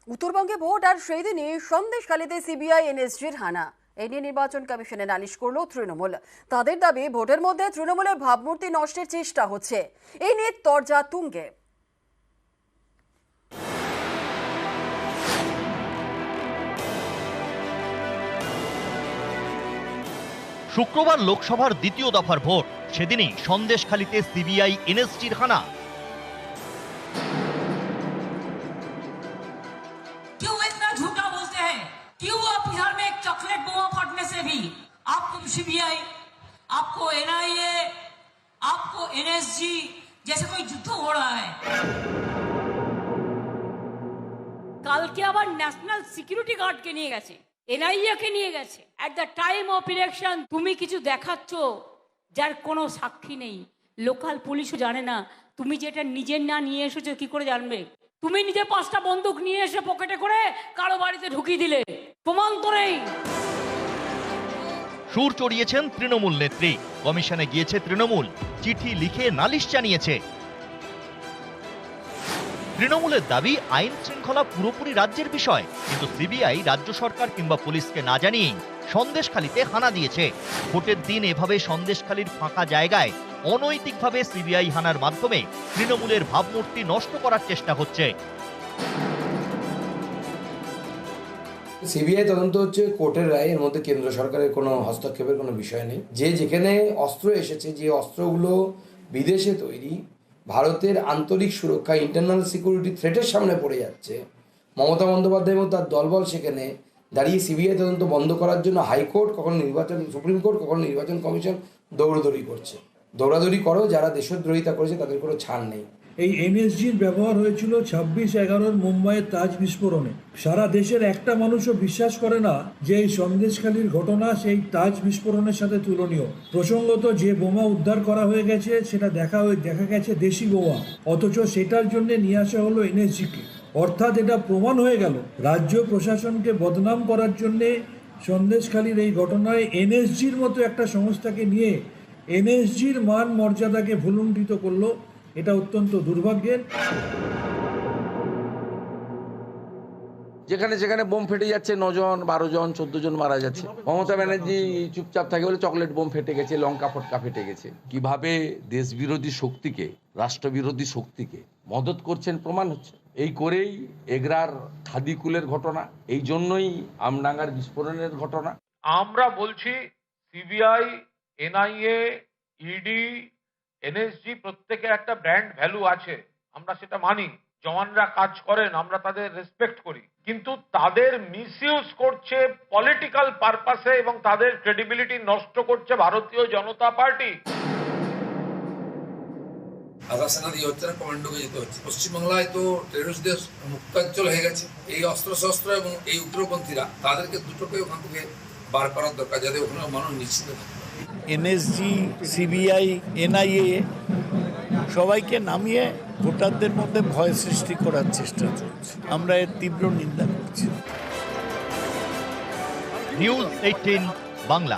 উত্তরবঙ্গে ভোট আর সেই দিনই সন্দেশখালীতে সিবিআই এনএসজির হানা। এই নিয়ে নির্বাচন কমিশনে নালিশ করল তৃণমূল। তাদের দাবি ভোটের মধ্যে তৃণমূলের ভাবমূর্তি নষ্টের চেষ্টা হচ্ছে। এই নিয়ে তরজা তুঙ্গে। শুক্রবার লোকসভার দ্বিতীয় দফার ভোট, সেদিনই সন্দেশখালীতে সিবিআই এনএসজির হানা। क्यों आप बिहार में एक चॉकलेट बोमा फटने से भी आपको सीबीआई, आपको एनआईए, आपको एनएसजी जैसे कोई युद्ध हो रहा है। কালকে আবার ন্যাশনাল সিকিউরিটি গার্ডকে নিয়ে গেছে, এনআইএ কে নিয়ে গেছে। At the time of election তুমি কিছু দেখাচ্ছ যার কোনো সাক্ষী নেই, লোকাল পুলিশও জানে না। তুমি যেটা নিজের না নিয়ে এসেছো কি করে জানবে? তুমি নিজে 5টা বন্দুক নিয়ে এসে পকেটে করে কারো বাড়িতে ঢুকিয়ে দিলে, প্রমাণ তো নেই। সুর চড়িয়েছেন তৃণমূল নেত্রী। কমিশনে গিয়েছে তৃণমূল, চিঠি লিখে নালিশ জানিয়েছে। তৃণমূলের দাবি আইন শৃঙ্খলা পুরোপুরি রাজ্যের বিষয়, কিন্তু সিবিআই রাজ্য সরকার কিংবা পুলিশকে না জানিয়েই সন্দেশখালীতে হানা দিয়েছে। ভোটের দিন এভাবে সন্দেশখালীর ফাঁকা জায়গায় অনৈতিকভাবে সিবিআই হানার মাধ্যমে তৃণমূলের ভাবমূর্তি নষ্ট করার চেষ্টা হচ্ছে। সিবিআই তদন্ত হচ্ছে কোর্টের রায়, এর মধ্যে কেন্দ্র সরকারের কোনো হস্তক্ষেপের কোনো বিষয় নেই। যেখানে অস্ত্র এসেছে, যে অস্ত্রগুলো বিদেশে তৈরি, ভারতের আন্তরিক সুরক্ষা, ইন্টারনাল সিকিউরিটি থ্রেটের সামনে পড়ে যাচ্ছে, মমতা বন্দ্যোপাধ্যায় এবং তার দলবল সেখানে দাঁড়িয়ে সিবিআই তদন্ত বন্ধ করার জন্য হাইকোর্ট, কখনো নির্বাচন, সুপ্রিম কোর্ট, কখনো নির্বাচন কমিশন দৌড়দৌড়ি করছে। দৌড়াদৌড়ি করো, যারা দেশদ্রোহিতা করেছে তাদের কোনো ছাড় নেই। এই এনএসজির ব্যবহার হয়েছিল 26/11 মুম্বাইয়ের তাজ বিস্ফোরণে। সারা দেশের একটা মানুষও বিশ্বাস করে না যে এই সন্দেশখালীর ঘটনা সেই তাজ বিস্ফোরণের সাথে তুলনীয়। প্রসঙ্গত যে বোমা উদ্ধার করা হয়ে গেছে সেটা দেখা গেছে দেশি বোমা, অথচ সেটার জন্য নিয়ে আসা হলো এনএসজিকে। অর্থাৎ এটা প্রমাণ হয়ে গেল রাজ্য প্রশাসনকে বদনাম করার জন্যে সন্দেশখালীর এই ঘটনায় এনএসজির মতো একটা সংস্থাকে নিয়ে এনএসজির মান মর্যাদাকে ভুলুণ্ঠিত করলো। এটা অত্যন্ত দুর্ভাগ্যের। যেখানে যেখানে বোম ফেটে যাচ্ছে 9 জন 12 জন 14 জন মারা যাচ্ছে। মমতা ব্যানার্জি চুপচাপ থাকে বলে চকলেট বোম ফেটে গেছে, লঙ্কা ফটকা ফেটে গেছে। কিভাবে দেশ বিরোধী শক্তিকে, রাষ্ট্রবিরোধী শক্তিকে মদত করছেন প্রমাণ হচ্ছে। এই করেই এগরার খাদিকুলের ঘটনা, এই জন্যই আমডাঙ্গার বিস্ফোরণের ঘটনা। আমরা বলছি সিবিআই, এনআইএ, ইডি, এনএসজি প্রত্যেকের একটা ব্র্যান্ড ভ্যালু আছে, আমরা সেটা মানি। জওয়ানরা কাজ করেন, আমরা তাদের রেসপেক্ট করি, কিন্তু তাদের মিসইউজ করছে পলিটিক্যাল পারপাসে এবং তাদের ক্রেডিবিলিটি নষ্ট করছে ভারতীয় জনতা পার্টি। আগাসানা দিয়ে হচ্ছে না, কমান্ডোকে যেতে হচ্ছে। পশ্চিমবাংলায় তো টেররিস্টদের মুক্তাঞ্চল হয়ে গেছে। এই অস্ত্রশস্ত্র এবং এই উগ্রপন্থীরা, তাদেরকে দুটোকে ওখান থেকে বার করার দরকার, যাতে ওখানে মানুষ নিশ্চিত থাকে। এনএসজি, সিবিআই, এনআইএ সবাইকে নামিয়ে ভোটারদের মধ্যে ভয় সৃষ্টি করার চেষ্টা চলছে। আমরা এর তীব্র নিন্দা করছি। নিউজ 18 বাংলা।